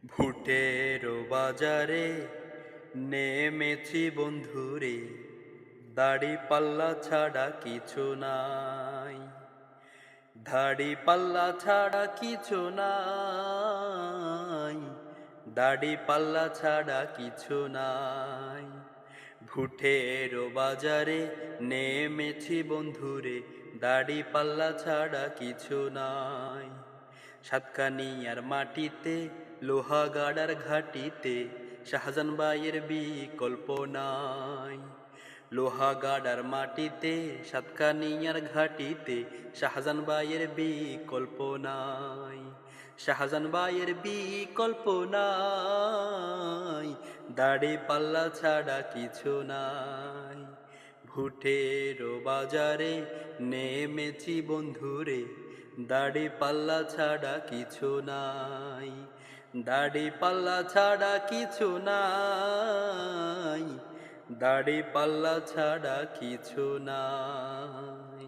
ভোটের বাজারে নেমেছি বন্ধুরে, দাড়ি পাল্লা ছাড়া কিছু নাই। দাড়ি পাল্লা ছাড়া কিছু নাই, দাড়ি পাল্লা ছাড়া কিছু নাই। ভোটের বাজারে নেমেছি বন্ধুরে, দাড়ি পাল্লা ছাড়া কিছু নাই। সাতকানিয়ার মাটিতে, লোহাগাড়ার ঘাটিতে, শাহজান ভাইয়ের বিকল্প নাই। লোহাগাড়ার মাটিতে, সাতকানিয়ার ঘাটিতে, শাহজান ভাইয়ের বিকল্প নাই। শাহজান ভাইয়ের বিকল্প নাই, দাড়ি পাল্লা ছাড়া কিছু নাই। ভোটের বাজারে নেমেছি বন্ধুরে, দাড়ি পাল্লা ছাড়া কিছু নাই। দাড়ি পাল্লা ছাড়া কিছু নাই, দাড়ি পাল্লা ছাড়া কিছু নাই।